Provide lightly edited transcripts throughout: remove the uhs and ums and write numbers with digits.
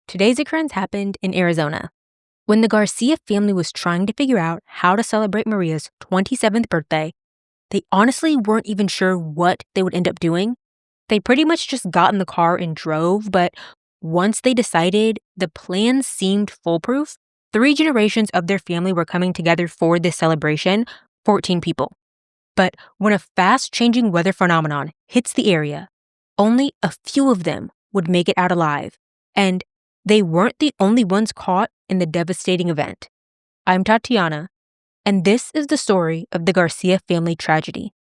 Today's occurrence happened in Arizona. When the Garcia family was trying to figure out how to celebrate Maria's 27th birthday, they honestly weren't even sure what they would end up doing. They pretty much just got in the car and drove, but once they decided, the plan seemed foolproof. 3 generations of their family were coming together for this celebration, 14 people. But when a fast-changing weather phenomenon hits the area, only a few of them would make it out alive. And they weren't the only ones caught in the devastating event. I'm Tatiana, and this is the story of the Garcia family tragedy.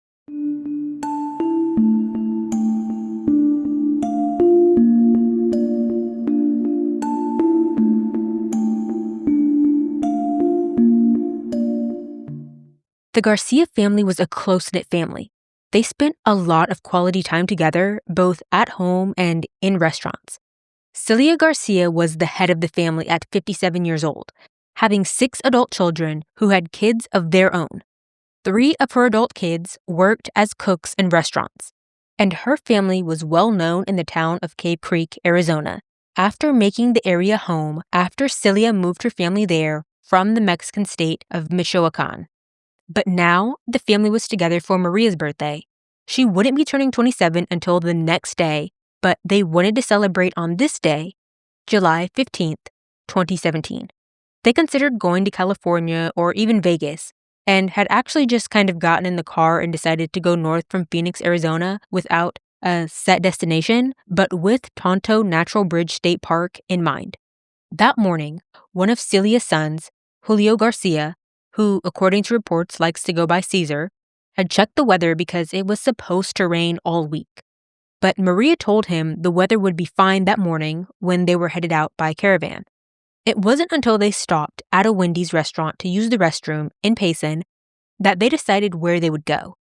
The Garcia family was a close-knit family. They spent a lot of quality time together, both at home and in restaurants. Celia Garcia was the head of the family at 57 years old, having 6 adult children who had kids of their own. 3 of her adult kids worked as cooks in restaurants, and her family was well known in the town of Cave Creek, Arizona. After making the area home, after Celia moved her family there from the Mexican state of Michoacan. But now the family was together for Maria's birthday. She wouldn't be turning 27 until the next day, but they wanted to celebrate on this day, July 15th, 2017. They considered going to California or even Vegas, and had actually just kind of gotten in the car and decided to go north from Phoenix, Arizona without a set destination, but with Tonto Natural Bridge State Park in mind. That morning, one of Celia's sons, Julio Garcia, who, according to reports, likes to go by Caesar, had checked the weather because it was supposed to rain all week. But Maria told him the weather would be fine that morning when they were headed out by caravan. It wasn't until they stopped at a Wendy's restaurant to use the restroom in Payson that they decided where they would go.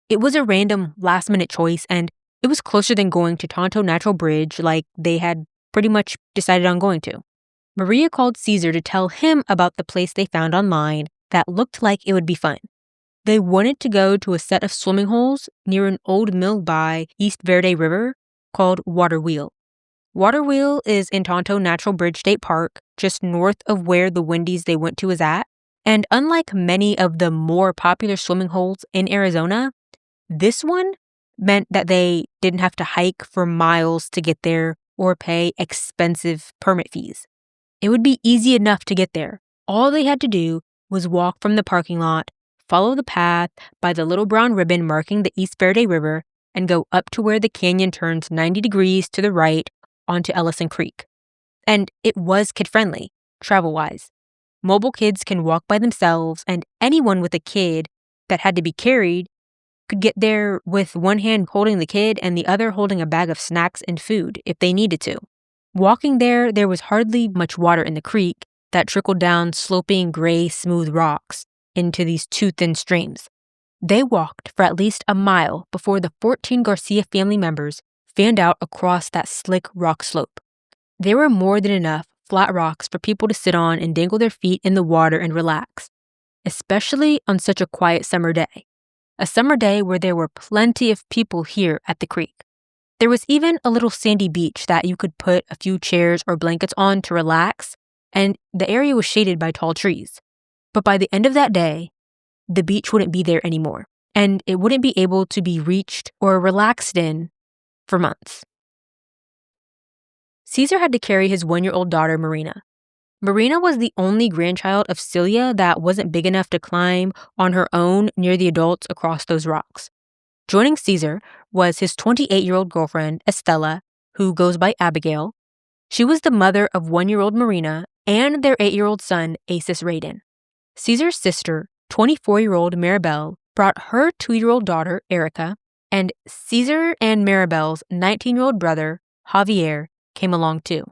It was a random last-minute choice, and it was closer than going to Tonto Natural Bridge like they had pretty much decided on going to. Maria called Caesar to tell him about the place they found online that looked like it would be fun. They wanted to go to a set of swimming holes near an old mill by East Verde River called Water Wheel. Water Wheel is in Tonto Natural Bridge State Park, just north of where the Wendy's they went to is at. And unlike many of the more popular swimming holes in Arizona, this one meant that they didn't have to hike for miles to get there or pay expensive permit fees. It would be easy enough to get there. All they had to do was walk from the parking lot, follow the path by the little brown ribbon marking the East Verde River, and go up to where the canyon turns 90 degrees to the right onto Ellison Creek. And it was kid-friendly, travel-wise. Mobile kids can walk by themselves, and anyone with a kid that had to be carried could get there with one hand holding the kid and the other holding a bag of snacks and food if they needed to. Walking there was hardly much water in the creek that trickled down sloping gray, smooth rocks into these two thin streams. They walked for at least a mile before the 14 Garcia family members fanned out across that slick rock slope. There were more than enough flat rocks for people to sit on and dangle their feet in the water and relax, especially on such a quiet summer day. A summer day where there were plenty of people here at the creek. There was even a little sandy beach that you could put a few chairs or blankets on to relax, and the area was shaded by tall trees. But by the end of that day, the beach wouldn't be there anymore, and it wouldn't be able to be reached or relaxed in for months. Caesar had to carry his 1-year-old daughter, Marina. Marina was the only grandchild of Celia that wasn't big enough to climb on her own near the adults across those rocks. Joining Caesar was his 28-year-old girlfriend, Estella, who goes by Abigail. She was the mother of 1-year-old Marina and their 8-year-old son, Acis Raiden. Caesar's sister, 24-year-old Maribel, brought her 2-year-old daughter, Erica, and Caesar and Maribel's 19-year-old brother, Javier, came along too.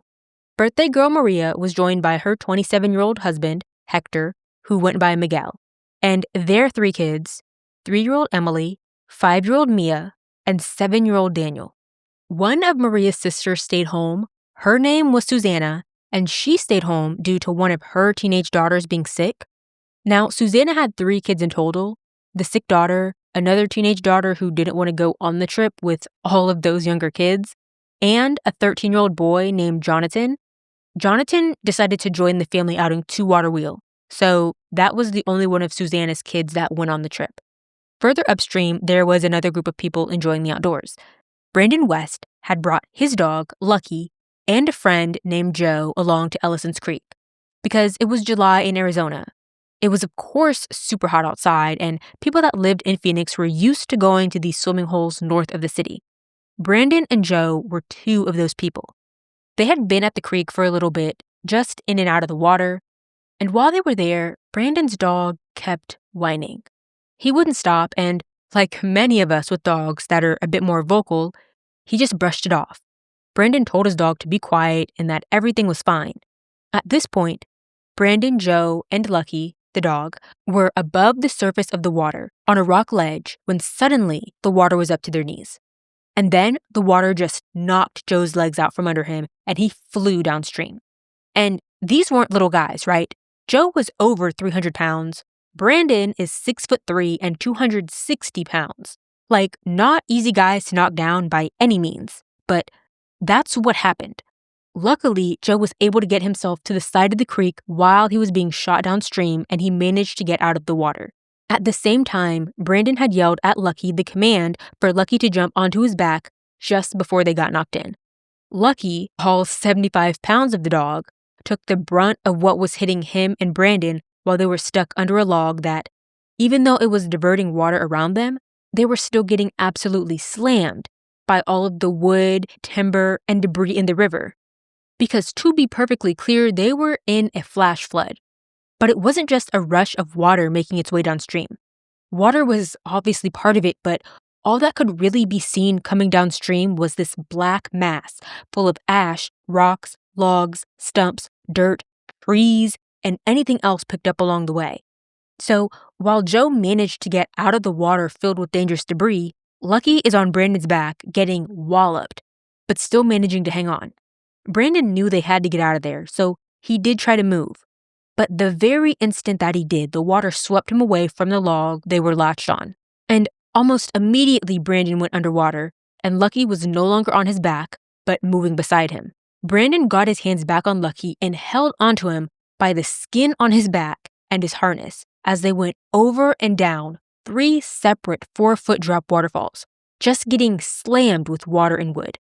Birthday girl Maria was joined by her 27-year-old husband, Hector, who went by Miguel, and their 3 kids, 3-year-old Emily, 5-year-old Mia, and 7-year-old Daniel. One of Maria's sisters stayed home. Her name was Susanna, and she stayed home due to one of her teenage daughters being sick. Now, Susanna had 3 kids in total, the sick daughter, another teenage daughter who didn't want to go on the trip with all of those younger kids, and a 13-year-old boy named Jonathan. Jonathan decided to join the family outing to Water Wheel, so that was the only one of Susanna's kids that went on the trip. Further upstream, there was another group of people enjoying the outdoors. Brandon West had brought his dog, Lucky, and a friend named Joe along to Ellison's Creek because it was July in Arizona. It was, of course, super hot outside, and people that lived in Phoenix were used to going to these swimming holes north of the city. Brandon and Joe were two of those people. They had been at the creek for a little bit, just in and out of the water, and while they were there, Brandon's dog kept whining. He wouldn't stop, and like many of us with dogs that are a bit more vocal, he just brushed it off. Brandon told his dog to be quiet and that everything was fine. At this point, Brandon, Joe, and Lucky, the dog, were above the surface of the water on a rock ledge when suddenly the water was up to their knees. And then the water just knocked Joe's legs out from under him and he flew downstream. And these weren't little guys, right? Joe was over 300 pounds. Brandon is 6'3" and 260 pounds. Like, not easy guys to knock down by any means. But that's what happened. Luckily, Joe was able to get himself to the side of the creek while he was being shot downstream, and he managed to get out of the water. At the same time, Brandon had yelled at Lucky the command for Lucky to jump onto his back just before they got knocked in. Lucky, all 75 pounds of the dog, took the brunt of what was hitting him and Brandon while they were stuck under a log that, even though it was diverting water around them, they were still getting absolutely slammed by all of the wood, timber, and debris in the river. Because to be perfectly clear, they were in a flash flood. But it wasn't just a rush of water making its way downstream. Water was obviously part of it, but all that could really be seen coming downstream was this black mass full of ash, rocks, logs, stumps, dirt, trees, and anything else picked up along the way. So while Joe managed to get out of the water filled with dangerous debris, Lucky is on Brandon's back getting walloped, but still managing to hang on. Brandon knew they had to get out of there, so he did try to move. But the very instant that he did, the water swept him away from the log they were latched on. And almost immediately, Brandon went underwater, and Lucky was no longer on his back, but moving beside him. Brandon got his hands back on Lucky and held onto him by the skin on his back and his harness as they went over and down 3 separate 4-foot drop waterfalls, just getting slammed with water and wood.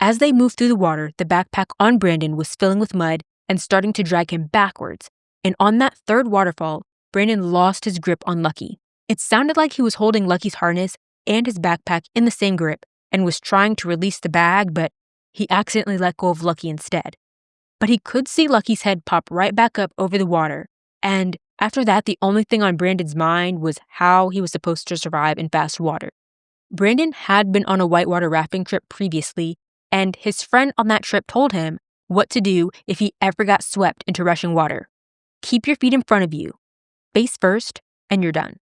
As they moved through the water, the backpack on Brandon was filling with mud and starting to drag him backwards. And on that third waterfall, Brandon lost his grip on Lucky. It sounded like he was holding Lucky's harness and his backpack in the same grip and was trying to release the bag, but he accidentally let go of Lucky instead. But he could see Lucky's head pop right back up over the water. And after that, the only thing on Brandon's mind was how he was supposed to survive in fast water. Brandon had been on a whitewater rafting trip previously, and his friend on that trip told him what to do if he ever got swept into rushing water. Keep your feet in front of you, face first, and you're done.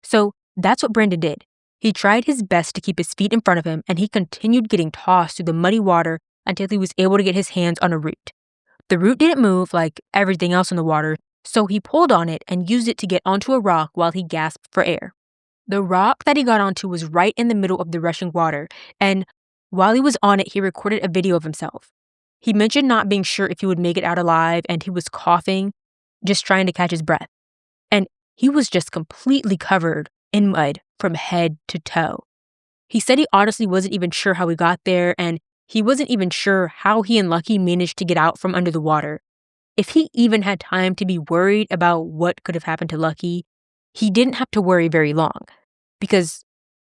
So that's what Brandon did. He tried his best to keep his feet in front of him, and he continued getting tossed through the muddy water until he was able to get his hands on a root. The root didn't move like everything else in the water, so he pulled on it and used it to get onto a rock while he gasped for air. The rock that he got onto was right in the middle of the rushing water, and while he was on it, he recorded a video of himself. He mentioned not being sure if he would make it out alive, and he was coughing, just trying to catch his breath. And he was just completely covered in mud from head to toe. He said he honestly wasn't even sure how he got there, and he wasn't even sure how he and Lucky managed to get out from under the water. If he even had time to be worried about what could have happened to Lucky, he didn't have to worry very long, because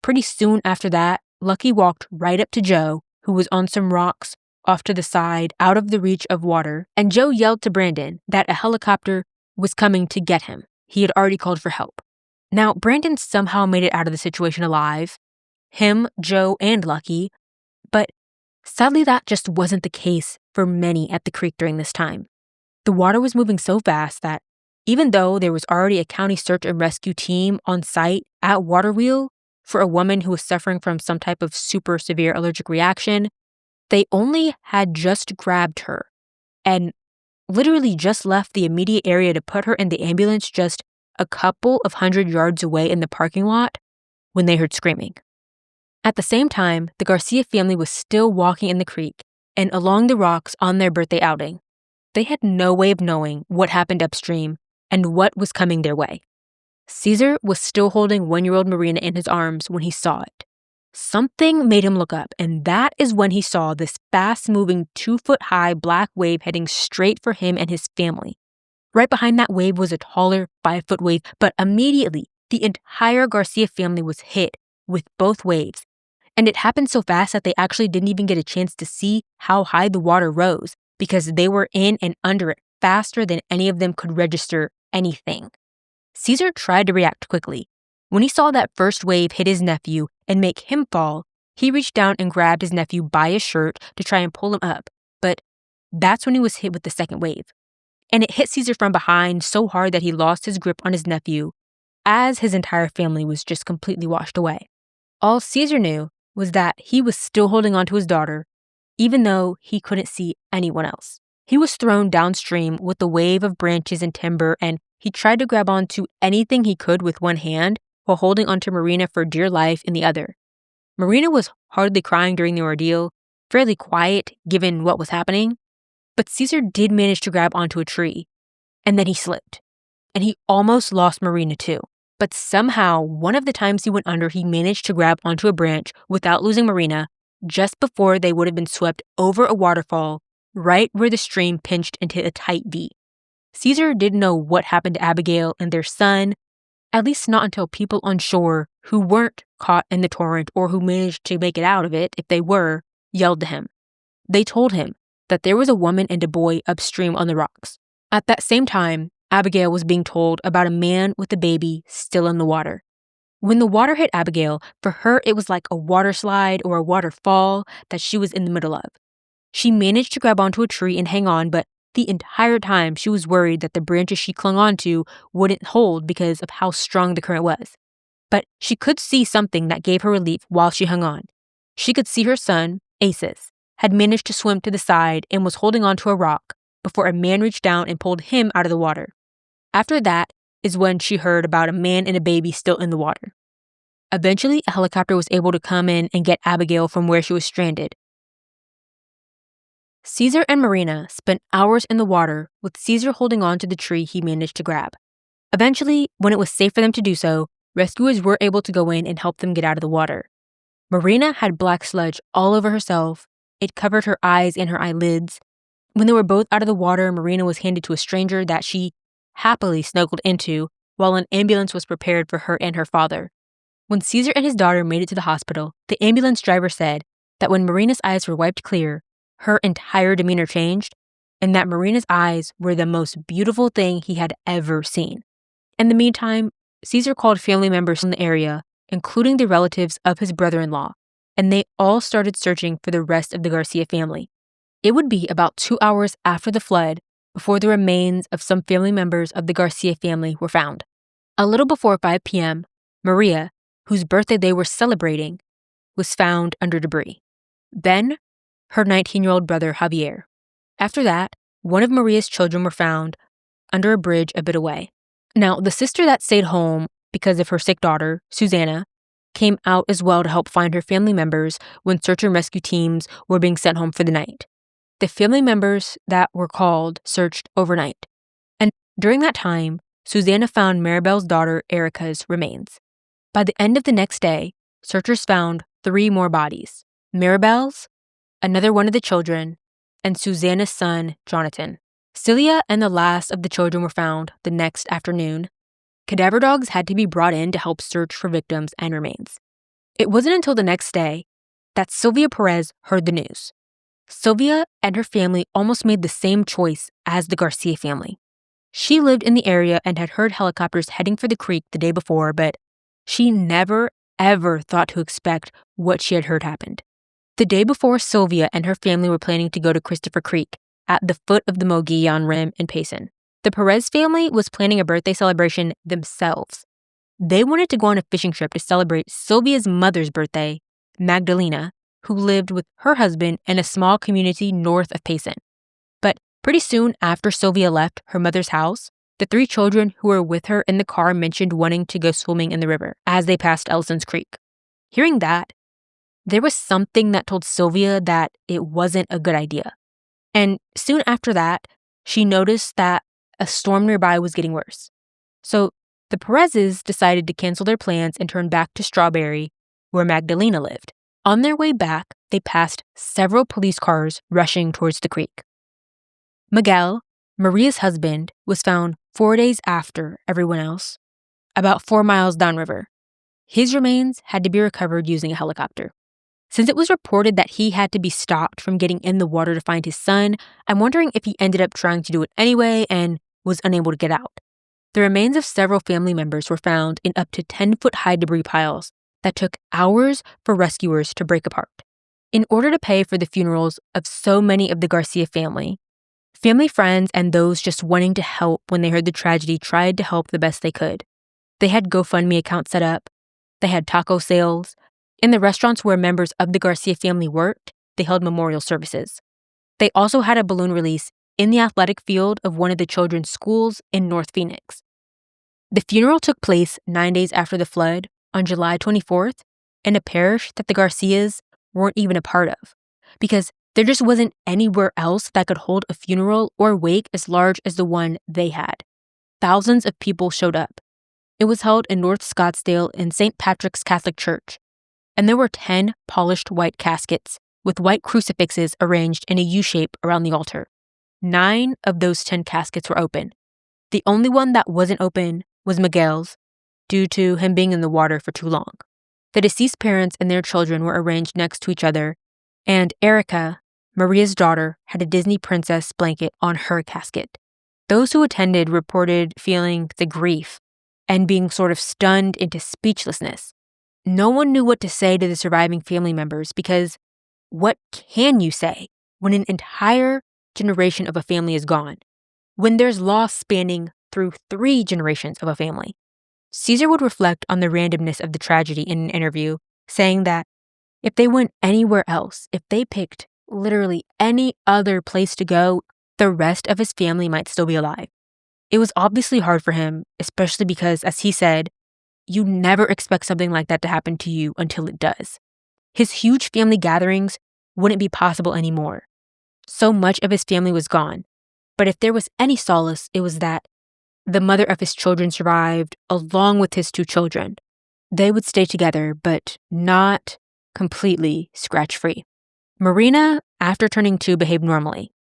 pretty soon after that, Lucky walked right up to Joe, who was on some rocks off to the side, out of the reach of water, and Joe yelled to Brandon that a helicopter was coming to get him. He had already called for help. Now, Brandon somehow made it out of the situation alive. Him, Joe, and Lucky. But sadly, that just wasn't the case for many at the creek during this time. The water was moving so fast that even though there was already a county search and rescue team on site at Water Wheel for a woman who was suffering from some type of super severe allergic reaction, they only had just grabbed her and literally just left the immediate area to put her in the ambulance just a couple of 100 yards away in the parking lot when they heard screaming. At the same time, the Garcia family was still walking in the creek and along the rocks on their birthday outing. They had no way of knowing what happened upstream and what was coming their way. Caesar was still holding 1-year-old Marina in his arms when he saw it. Something made him look up, and that is when he saw this fast-moving 2-foot-high black wave heading straight for him and his family. Right behind that wave was a taller 5-foot wave, but immediately the entire Garcia family was hit with both waves. And it happened so fast that they actually didn't even get a chance to see how high the water rose because they were in and under it faster than any of them could register anything. Caesar tried to react quickly. When he saw that first wave hit his nephew and make him fall, he reached down and grabbed his nephew by his shirt to try and pull him up. But that's when he was hit with the second wave. And it hit Caesar from behind so hard that he lost his grip on his nephew, as his entire family was just completely washed away. All Caesar knew was that he was still holding on to his daughter, even though he couldn't see anyone else. He was thrown downstream with a wave of branches and timber, and he tried to grab onto anything he could with one hand while holding onto Marina for dear life in the other. Marina was hardly crying during the ordeal, fairly quiet given what was happening, but Caesar did manage to grab onto a tree, and then he slipped, and he almost lost Marina too. But somehow, one of the times he went under, he managed to grab onto a branch without losing Marina just before they would have been swept over a waterfall right where the stream pinched into a tight V. Caesar didn't know what happened to Abigail and their son, at least not until people on shore who weren't caught in the torrent or who managed to make it out of it, if they were, yelled to him. They told him that there was a woman and a boy upstream on the rocks. At that same time, Abigail was being told about a man with a baby still in the water. When the water hit Abigail, for her it was like a water slide or a waterfall that she was in the middle of. She managed to grab onto a tree and hang on, but the entire time she was worried that the branches she clung onto wouldn't hold because of how strong the current was. But she could see something that gave her relief while she hung on. She could see her son, Acis, had managed to swim to the side and was holding onto a rock before a man reached down and pulled him out of the water. After that is when she heard about a man and a baby still in the water. Eventually, a helicopter was able to come in and get Abigail from where she was stranded. Caesar and Marina spent hours in the water with Caesar holding on to the tree he managed to grab. Eventually, when it was safe for them to do so, rescuers were able to go in and help them get out of the water. Marina had black sludge all over herself. It covered her eyes and her eyelids. When they were both out of the water, Marina was handed to a stranger that she happily snuggled into while an ambulance was prepared for her and her father. When Caesar and his daughter made it to the hospital, the ambulance driver said that when Marina's eyes were wiped clear, her entire demeanor changed, and that Marina's eyes were the most beautiful thing he had ever seen. In the meantime, Caesar called family members in the area, including the relatives of his brother-in-law, and they all started searching for the rest of the Garcia family. It would be about 2 hours after the flood before the remains of some family members of the Garcia family were found. A little before 5 p.m., Maria, whose birthday they were celebrating, was found under debris. Then, her 19-year-old brother, Javier. After that, one of Maria's children were found under a bridge a bit away. Now, the sister that stayed home because of her sick daughter, Susanna, came out as well to help find her family members when search and rescue teams were being sent home for the night. The family members that were called searched overnight. And during that time, Susanna found Maribel's daughter, Erica's remains. By the end of the next day, searchers found 3 more bodies: Maribel's, another one of the children, and Susanna's son, Jonathan. Celia and the last of the children were found the next afternoon. Cadaver dogs had to be brought in to help search for victims and remains. It wasn't until the next day that Sylvia Perez heard the news. Sylvia and her family almost made the same choice as the Garcia family. She lived in the area and had heard helicopters heading for the creek the day before, but she never, ever thought to expect what she had heard happened. The day before, Sylvia and her family were planning to go to Christopher Creek at the foot of the Mogollon Rim in Payson. The Perez family was planning a birthday celebration themselves. They wanted to go on a fishing trip to celebrate Sylvia's mother's birthday, Magdalena, who lived with her husband in a small community north of Payson. But pretty soon after Sylvia left her mother's house, the 3 children who were with her in the car mentioned wanting to go swimming in the river as they passed Ellison's Creek. Hearing that, there was something that told Sylvia that it wasn't a good idea. And soon after that, she noticed that a storm nearby was getting worse. So the Perezes decided to cancel their plans and turn back to Strawberry, where Magdalena lived. On their way back, they passed several police cars rushing towards the creek. Miguel, Maria's husband, was found 4 days after everyone else, about 4 miles downriver. His remains had to be recovered using a helicopter. Since it was reported that he had to be stopped from getting in the water to find his son, I'm wondering if he ended up trying to do it anyway and was unable to get out. The remains of several family members were found in up to 10-foot high debris piles that took hours for rescuers to break apart. In order to pay for the funerals of so many of the Garcia family, friends, and those just wanting to help when they heard the tragedy tried to help the best they could. They had GoFundMe accounts set up. They had taco sales. In the restaurants where members of the Garcia family worked, they held memorial services. They also had a balloon release in the athletic field of one of the children's schools in North Phoenix. The funeral took place 9 days after the flood on July 24th in a parish that the Garcias weren't even a part of, because there just wasn't anywhere else that could hold a funeral or wake as large as the one they had. Thousands of people showed up. It was held in North Scottsdale in St. Patrick's Catholic Church, and there were 10 polished white caskets with white crucifixes arranged in a U-shape around the altar. 9 of those 10 caskets were open. The only one that wasn't open was Miguel's, due to him being in the water for too long. The deceased parents and their children were arranged next to each other, and Erica, Maria's daughter, had a Disney princess blanket on her casket. Those who attended reported feeling the grief and being sort of stunned into speechlessness. No one knew what to say to the surviving family members because what can you say when an entire generation of a family is gone? When there's loss spanning through 3 generations of a family? Caesar would reflect on the randomness of the tragedy in an interview, saying that if they went anywhere else, if they picked literally any other place to go, the rest of his family might still be alive. It was obviously hard for him, especially because, as he said, you never expect something like that to happen to you until it does. His huge family gatherings wouldn't be possible anymore. So much of his family was gone. But if there was any solace, it was that the mother of his children survived, along with his 2 children. They would stay together, but not completely scratch-free. Marina, after turning 2, behaved normally,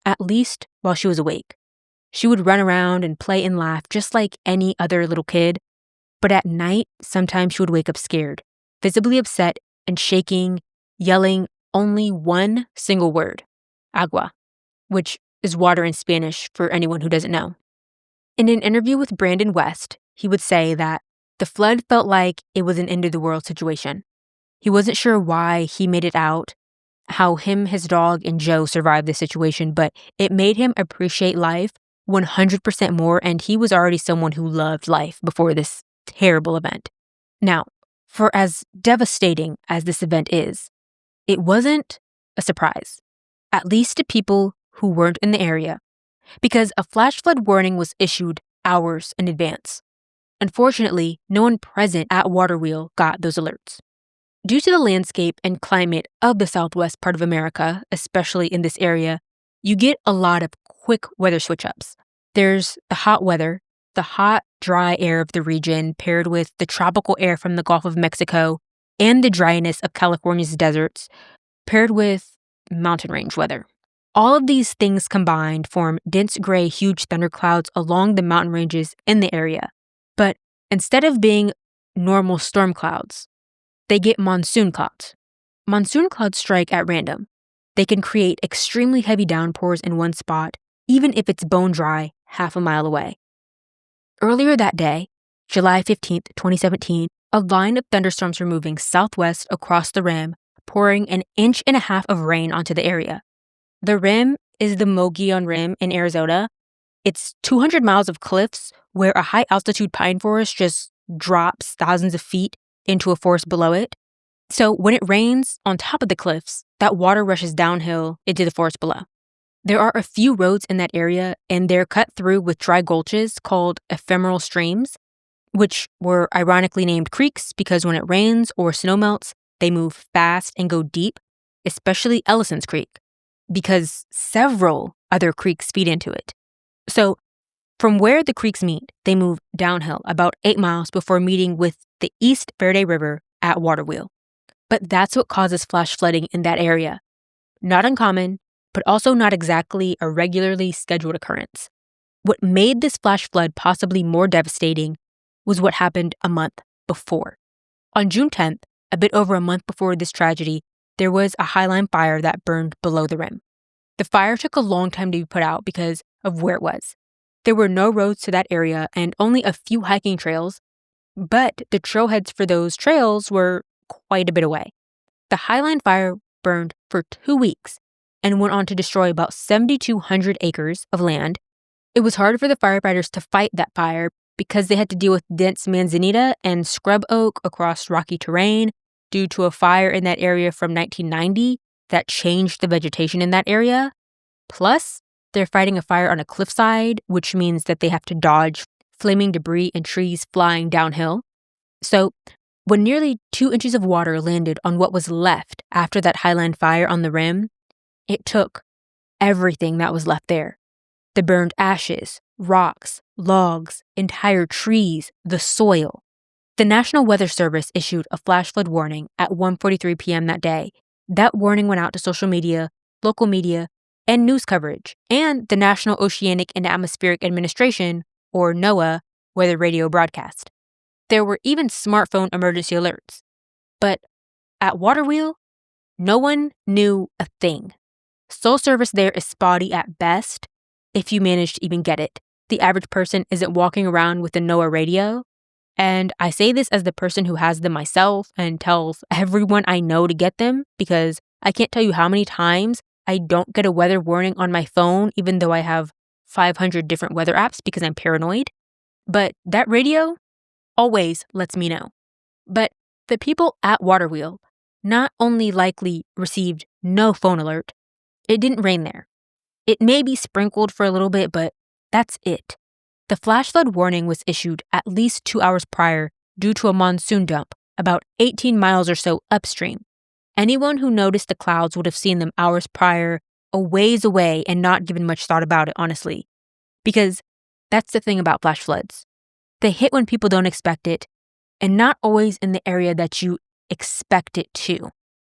at least while she was awake. She would run around and play and laugh just like any other little kid, but at night, sometimes she would wake up scared, visibly upset and shaking, yelling only one single word, agua, which is water in Spanish for anyone who doesn't know. In an interview with Brandon West, he would say that the flood felt like it was an end-of-the-world situation. He wasn't sure why he made it out, how him, his dog, and Joe survived the situation, but it made him appreciate life 100% more, and he was already someone who loved life before this terrible event. Now, for as devastating as this event is, it wasn't a surprise, at least to people who weren't in the area, because a flash flood warning was issued hours in advance. Unfortunately, no one present at Waterwheel got those alerts. Due to the landscape and climate of the southwest part of America, especially in this area, you get a lot of quick weather switch-ups. There's the hot weather, the hot, dry air of the region paired with the tropical air from the Gulf of Mexico and the dryness of California's deserts, paired with mountain range weather. All of these things combined form dense gray, huge thunderclouds along the mountain ranges in the area. But instead of being normal storm clouds, they get monsoon clouds. Monsoon clouds strike at random. They can create extremely heavy downpours in one spot, even if it's bone dry half a mile away. Earlier that day, July 15th, 2017, a line of thunderstorms were moving southwest across the rim, pouring 1.5 inches of rain onto the area. The rim is the Mogollon Rim in Arizona. It's 200 miles of cliffs where a high-altitude pine forest just drops thousands of feet into a forest below it. So when it rains on top of the cliffs, that water rushes downhill into the forest below. There are a few roads in that area, and they're cut through with dry gulches called ephemeral streams, which were ironically named creeks because when it rains or snow melts, they move fast and go deep, especially Ellison's Creek, because several other creeks feed into it. So from where the creeks meet, they move downhill about 8 miles before meeting with the East Verde River at Waterwheel. But that's what causes flash flooding in that area. Not uncommon, but also not exactly a regularly scheduled occurrence. What made this flash flood possibly more devastating was what happened a month before. On June 10th, a bit over a month before this tragedy, there was a highline fire that burned below the rim. The fire took a long time to be put out because of where it was. There were no roads to that area and only a few hiking trails, but the trailheads for those trails were quite a bit away. The highline fire burned for 2 weeks and went on to destroy about 7,200 acres of land. It was hard for the firefighters to fight that fire because they had to deal with dense manzanita and scrub oak across rocky terrain due to a fire in that area from 1990 that changed the vegetation in that area. Plus, they're fighting a fire on a cliffside, which means that they have to dodge flaming debris and trees flying downhill. So, when nearly 2 inches of water landed on what was left after that highline fire on the rim, it took everything that was left there. The burned ashes, rocks, logs, entire trees, the soil. The National Weather Service issued a flash flood warning at 1:43 p.m. that day. That warning went out to social media, local media, and news coverage, and the National Oceanic and Atmospheric Administration, or NOAA, weather radio broadcast. There were even smartphone emergency alerts. But at Waterwheel, no one knew a thing. Cell service there is spotty at best, if you manage to even get it. The average person isn't walking around with a NOAA radio. And I say this as the person who has them myself and tells everyone I know to get them, because I can't tell you how many times I don't get a weather warning on my phone, even though I have 500 different weather apps because I'm paranoid. But that radio always lets me know. But the people at Waterwheel not only likely received no phone alert, it didn't rain there. It may be sprinkled for a little bit, but that's it. The flash flood warning was issued at least 2 hours prior due to a monsoon dump about 18 miles or so upstream. Anyone who noticed the clouds would have seen them hours prior, a ways away, and not given much thought about it, honestly. Because that's the thing about flash floods. They hit when people don't expect it, and not always in the area that you expect it to.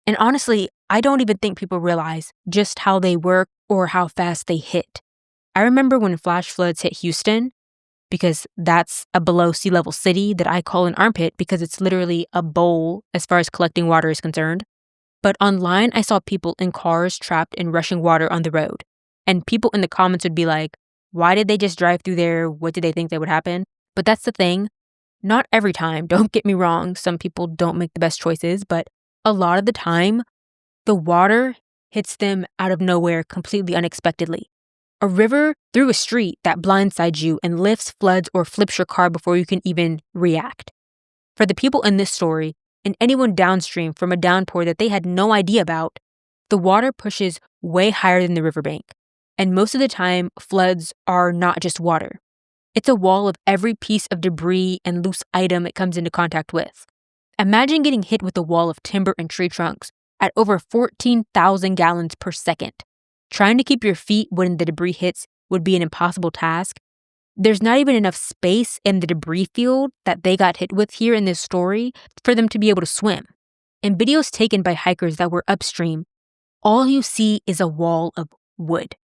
And honestly, I don't even think people realize just how they work or how fast they hit. I remember when flash floods hit Houston, because that's a below sea level city that I call an armpit because it's literally a bowl as far as collecting water is concerned. But online, I saw people in cars trapped in rushing water on the road. And people in the comments would be like, why did they just drive through there? What did they think that would happen? But that's the thing. Not every time, don't get me wrong. Some people don't make the best choices, but a lot of the time, the water hits them out of nowhere completely unexpectedly. A river through a street that blindsides you and lifts, floods, or flips your car before you can even react. For the people in this story, and anyone downstream from a downpour that they had no idea about, the water pushes way higher than the riverbank. And most of the time, floods are not just water. It's a wall of every piece of debris and loose item it comes into contact with. Imagine getting hit with a wall of timber and tree trunks at over 14,000 gallons per second. Trying to keep your feet when the debris hits would be an impossible task. There's not even enough space in the debris field that they got hit with here in this story for them to be able to swim. In videos taken by hikers that were upstream, all you see is a wall of wood.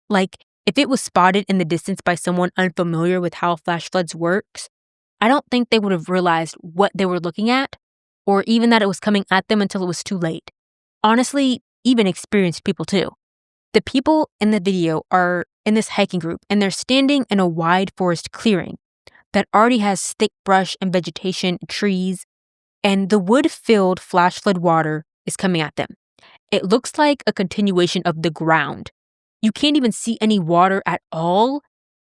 Like, if it was spotted in the distance by someone unfamiliar with how flash floods works, I don't think they would have realized what they were looking at, or even that it was coming at them until it was too late. Honestly, even experienced people too. The people in the video are in this hiking group, and they're standing in a wide forest clearing that already has thick brush and vegetation, trees, and the wood-filled flash flood water is coming at them. It looks like a continuation of the ground. You can't even see any water at all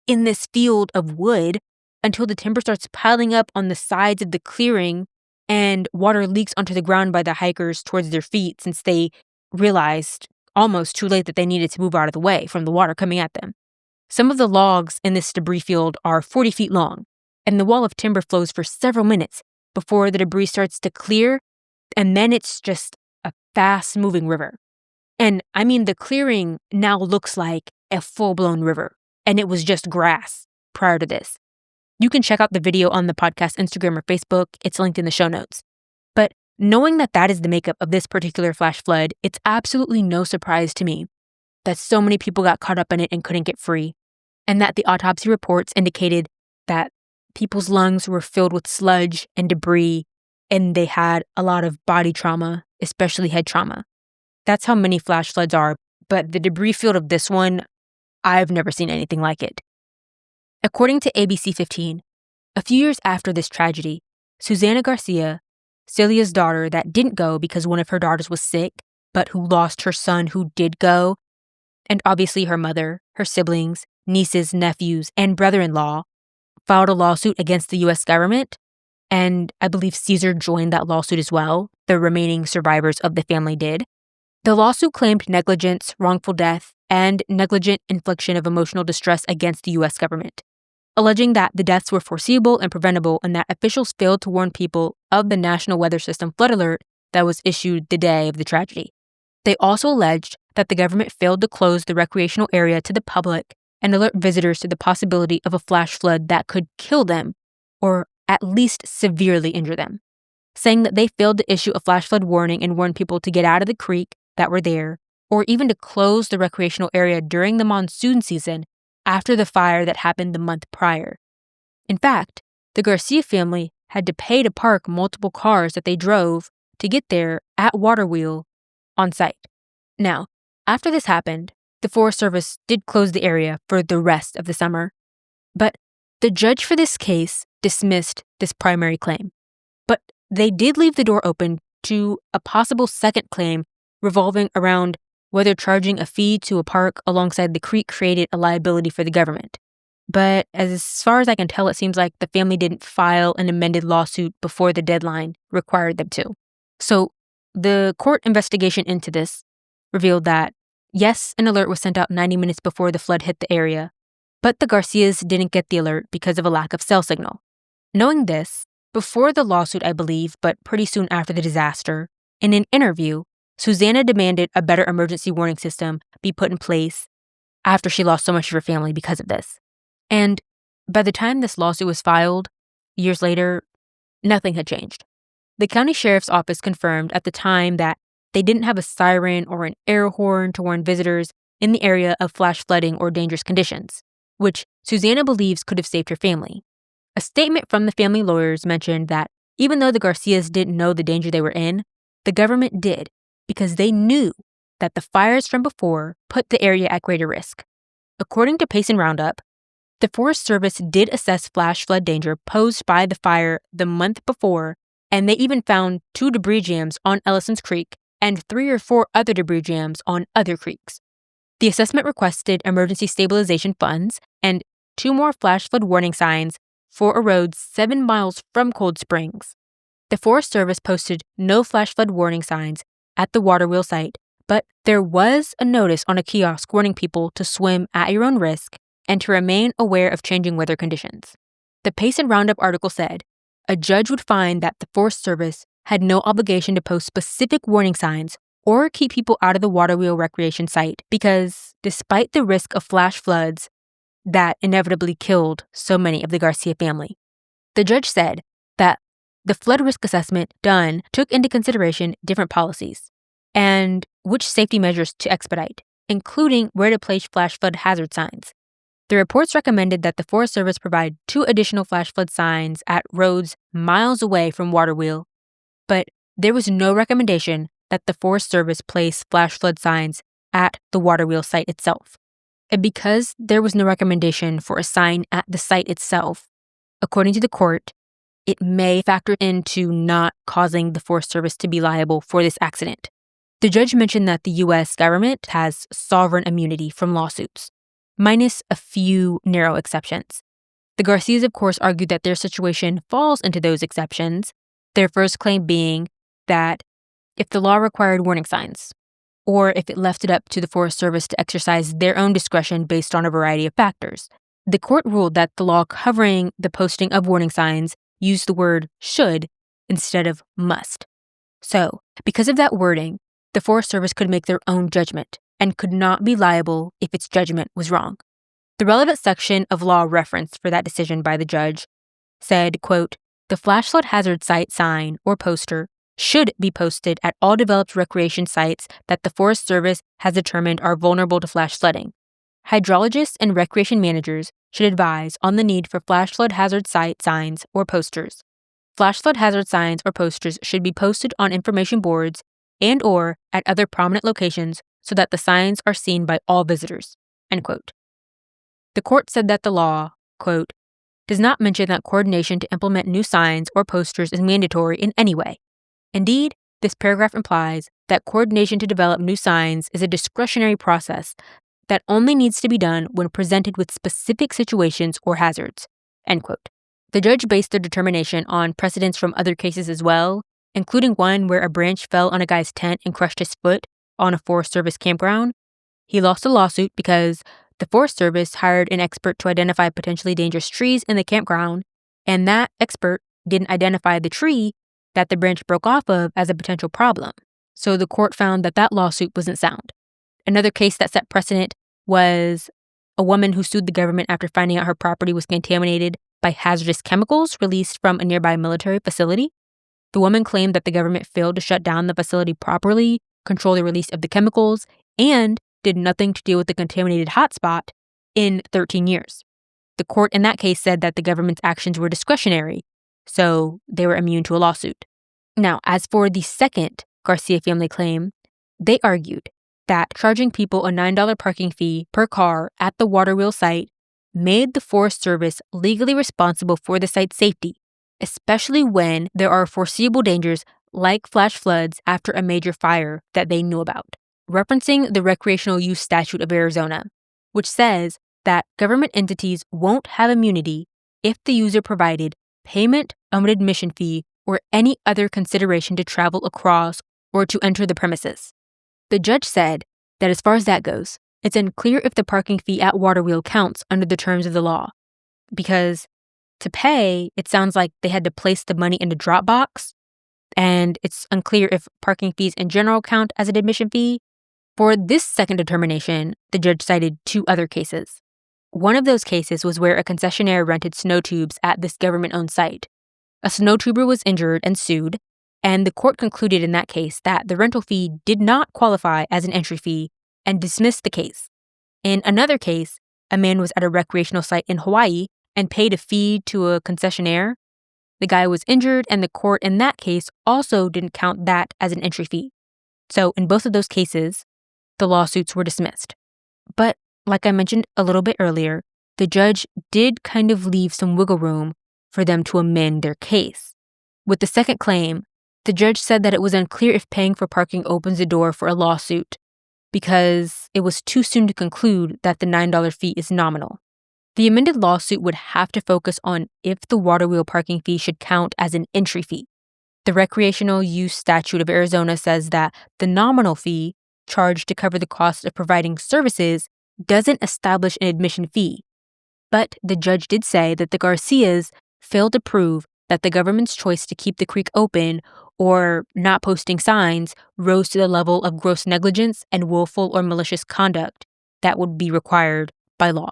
in this field of wood until the timber starts piling up on the sides of the clearing and water leaks onto the ground by the hikers towards their feet since they realized almost too late that they needed to move out of the way from the water coming at them. Some of the logs in this debris field are 40 feet long, and the wall of timber flows for several minutes before the debris starts to clear, and then it's just a fast-moving river. And I mean, the clearing now looks like a full-blown river, and it was just grass prior to this. You can check out the video on the podcast Instagram or Facebook. It's linked in the show notes. But knowing that that is the makeup of this particular flash flood, it's absolutely no surprise to me that so many people got caught up in it and couldn't get free, and that the autopsy reports indicated that people's lungs were filled with sludge and debris, and they had a lot of body trauma, especially head trauma. That's how many flash floods are, but the debris field of this one, I've never seen anything like it. According to ABC 15, a few years after this tragedy, Susana Garcia, Celia's daughter that didn't go because one of her daughters was sick, but who lost her son who did go, and obviously her mother, her siblings, nieces, nephews, and brother-in-law, filed a lawsuit against the U.S. government, and I believe Caesar joined that lawsuit as well. The remaining survivors of the family did. The lawsuit claimed negligence, wrongful death, and negligent infliction of emotional distress against the U.S. government, alleging that the deaths were foreseeable and preventable and that officials failed to warn people of the National Weather System flood alert that was issued the day of the tragedy. They also alleged that the government failed to close the recreational area to the public and alert visitors to the possibility of a flash flood that could kill them or at least severely injure them, saying that they failed to issue a flash flood warning and warn people to get out of the creek that were there, or even to close the recreational area during the monsoon season after the fire that happened the month prior. In fact, the Garcia family had to pay to park multiple cars that they drove to get there at Waterwheel on site. Now, after this happened, the Forest Service did close the area for the rest of the summer, but the judge for this case dismissed this primary claim. But they did leave the door open to a possible second claim revolving around whether charging a fee to a park alongside the creek created a liability for the government. But as far as I can tell, it seems like the family didn't file an amended lawsuit before the deadline required them to. So the court investigation into this revealed that, yes, an alert was sent out 90 minutes before the flood hit the area, but the Garcias didn't get the alert because of a lack of cell signal. Knowing this, before the lawsuit, I believe, but pretty soon after the disaster, in an interview, Susana demanded a better emergency warning system be put in place after she lost so much of her family because of this. And by the time this lawsuit was filed, years later, nothing had changed. The county sheriff's office confirmed at the time that they didn't have a siren or an air horn to warn visitors in the area of flash flooding or dangerous conditions, which Susana believes could have saved her family. A statement from the family lawyers mentioned that even though the Garcias didn't know the danger they were in, the government did, because they knew that the fires from before put the area at greater risk. According to Pace and Roundup, the Forest Service did assess flash flood danger posed by the fire the month before, and they even found 2 debris jams on Ellison's Creek and 3 or 4 other debris jams on other creeks. The assessment requested emergency stabilization funds and 2 more flash flood warning signs for a road 7 miles from Cold Springs. The Forest Service posted no flash flood warning signs at the Waterwheel site, but there was a notice on a kiosk warning people to swim at your own risk and to remain aware of changing weather conditions. The Pace and Roundup article said, a judge would find that the Forest Service had no obligation to post specific warning signs or keep people out of the Waterwheel recreation site because, despite the risk of flash floods that inevitably killed so many of the Garcia family, the judge said that the flood risk assessment done took into consideration different policies and which safety measures to expedite, including where to place flash flood hazard signs. The reports recommended that the Forest Service provide 2 additional flash flood signs at roads miles away from Waterwheel, but there was no recommendation that the Forest Service place flash flood signs at the Waterwheel site itself. And because there was no recommendation for a sign at the site itself, according to the court, it may factor into not causing the Forest Service to be liable for this accident. The judge mentioned that the U.S. government has sovereign immunity from lawsuits, minus a few narrow exceptions. The Garcias, of course, argued that their situation falls into those exceptions, their first claim being that if the law required warning signs, or if it left it up to the Forest Service to exercise their own discretion based on a variety of factors. The court ruled that the law covering the posting of warning signs used the word should instead of must. So, because of that wording, the Forest Service could make their own judgment and could not be liable if its judgment was wrong. The relevant section of law referenced for that decision by the judge said, quote, "The flash flood hazard site sign or poster should be posted at all developed recreation sites that the Forest Service has determined are vulnerable to flash flooding. Hydrologists and recreation managers should advise on the need for flash flood hazard site signs or posters. Flash flood hazard signs or posters should be posted on information boards and or at other prominent locations so that the signs are seen by all visitors." End quote. The court said that the law, quote, "does not mention that coordination to implement new signs or posters is mandatory in any way. Indeed, this paragraph implies that coordination to develop new signs is a discretionary process that only needs to be done when presented with specific situations or hazards." End quote. The judge based their determination on precedents from other cases as well, including one where a branch fell on a guy's tent and crushed his foot on a Forest Service campground. He lost a lawsuit because the Forest Service hired an expert to identify potentially dangerous trees in the campground, and that expert didn't identify the tree that the branch broke off of as a potential problem. So the court found that that lawsuit wasn't sound. Another case that set precedent was a woman who sued the government after finding out her property was contaminated by hazardous chemicals released from a nearby military facility. The woman claimed that the government failed to shut down the facility properly, control the release of the chemicals, and did nothing to deal with the contaminated hotspot in 13 years. The court in that case said that the government's actions were discretionary, so they were immune to a lawsuit. Now, as for the second Garcia family claim, they argued that charging people a $9 parking fee per car at the water wheel site made the Forest Service legally responsible for the site's safety, especially when there are foreseeable dangers like flash floods after a major fire that they knew about. Referencing the Recreational Use Statute of Arizona, which says that government entities won't have immunity if the user provided payment of an admission fee or any other consideration to travel across or to enter the premises. The judge said that as far as that goes, it's unclear if the parking fee at Waterwheel counts under the terms of the law, because to pay, it sounds like they had to place the money in a drop box, and it's unclear if parking fees in general count as an admission fee. For this second determination, the judge cited two other cases. One of those cases was where a concessionaire rented snow tubes at this government-owned site. A snow tuber was injured and sued, and the court concluded in that case that the rental fee did not qualify as an entry fee and dismissed the case. In another case, a man was at a recreational site in Hawaii and paid a fee to a concessionaire. The guy was injured, and the court in that case also didn't count that as an entry fee. So in both of those cases, the lawsuits were dismissed. But like I mentioned a little bit earlier, the judge did kind of leave some wiggle room for them to amend their case. With the second claim, the judge said that it was unclear if paying for parking opens the door for a lawsuit because it was too soon to conclude that the $9 fee is nominal. The amended lawsuit would have to focus on if the water wheel parking fee should count as an entry fee. The Recreational Use Statute of Arizona says that the nominal fee charged to cover the cost of providing services doesn't establish an admission fee. But the judge did say that the Garcias failed to prove that the government's choice to keep the creek open or not posting signs rose to the level of gross negligence and willful or malicious conduct that would be required by law.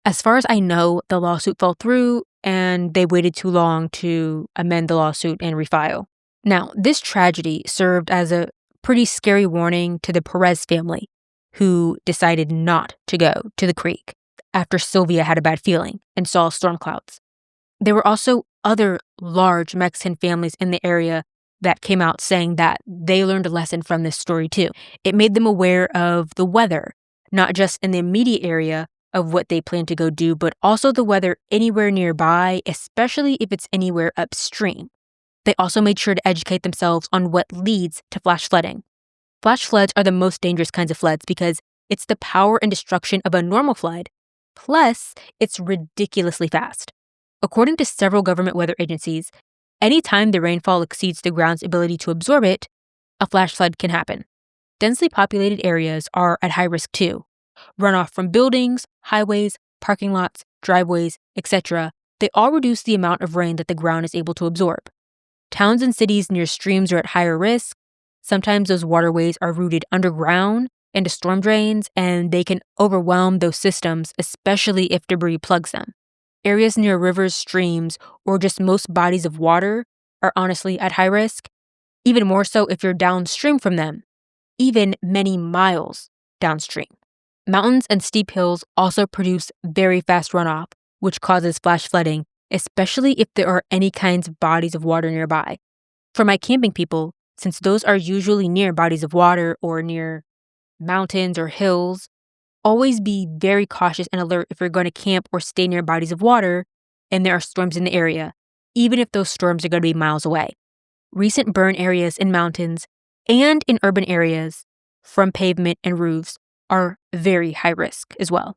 As far as I know, the lawsuit fell through and they waited too long to amend the lawsuit and refile. Now, this tragedy served as a pretty scary warning to the Perez family, who decided not to go to the creek after Sylvia had a bad feeling and saw storm clouds. There were also other large Mexican families in the area that came out saying that they learned a lesson from this story too. It made them aware of the weather, not just in the immediate area of what they plan to go do, but also the weather anywhere nearby, especially if it's anywhere upstream. They also made sure to educate themselves on what leads to flash flooding. Flash floods are the most dangerous kinds of floods because it's the power and destruction of a normal flood, plus it's ridiculously fast. According to several government weather agencies, anytime the rainfall exceeds the ground's ability to absorb it, a flash flood can happen. Densely populated areas are at high risk too. Runoff from buildings, highways, parking lots, driveways, etc., they all reduce the amount of rain that the ground is able to absorb. Towns and cities near streams are at higher risk. Sometimes those waterways are rooted underground, into storm drains, and they can overwhelm those systems, especially if debris plugs them. Areas near rivers, streams, or just most bodies of water are honestly at high risk, even more so if you're downstream from them, even many miles downstream. Mountains and steep hills also produce very fast runoff, which causes flash flooding, especially if there are any kinds of bodies of water nearby. For my camping people, since those are usually near bodies of water or near mountains or hills, always be very cautious and alert if you're going to camp or stay near bodies of water and there are storms in the area, even if those storms are going to be miles away. Recent burn areas in mountains and in urban areas from pavement and roofs are very high risk as well.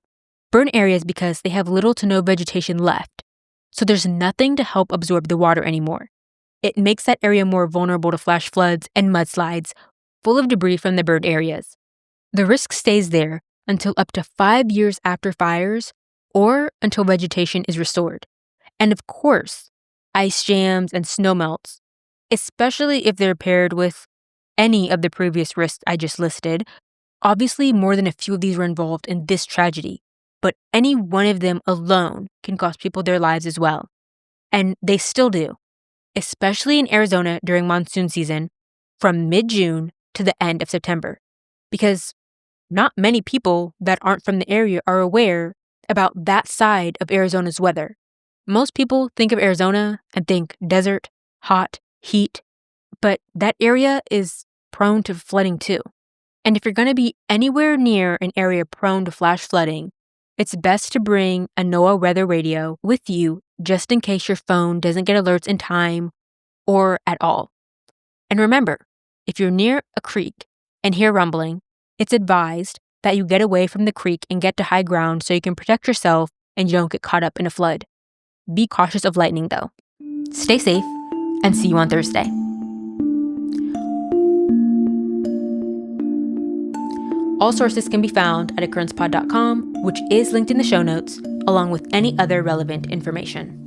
Burn areas because they have little to no vegetation left, so there's nothing to help absorb the water anymore. It makes that area more vulnerable to flash floods and mudslides full of debris from the burned areas. The risk stays there until up to 5 years after fires or until vegetation is restored. And of course, ice jams and snowmelts, especially if they're paired with any of the previous risks I just listed. Obviously, more than a few of these were involved in this tragedy, but any one of them alone can cost people their lives as well. And they still do, especially in Arizona during monsoon season from mid-June to the end of September, because not many people that aren't from the area are aware about that side of Arizona's weather. Most people think of Arizona and think desert, hot, heat, but that area is prone to flooding too. And if you're going to be anywhere near an area prone to flash flooding, it's best to bring a NOAA weather radio with you just in case your phone doesn't get alerts in time or at all. And remember, if you're near a creek and hear rumbling, it's advised that you get away from the creek and get to high ground so you can protect yourself and you don't get caught up in a flood. Be cautious of lightning though. Stay safe and see you on Thursday. All sources can be found at occurrencepod.com, which is linked in the show notes, along with any other relevant information.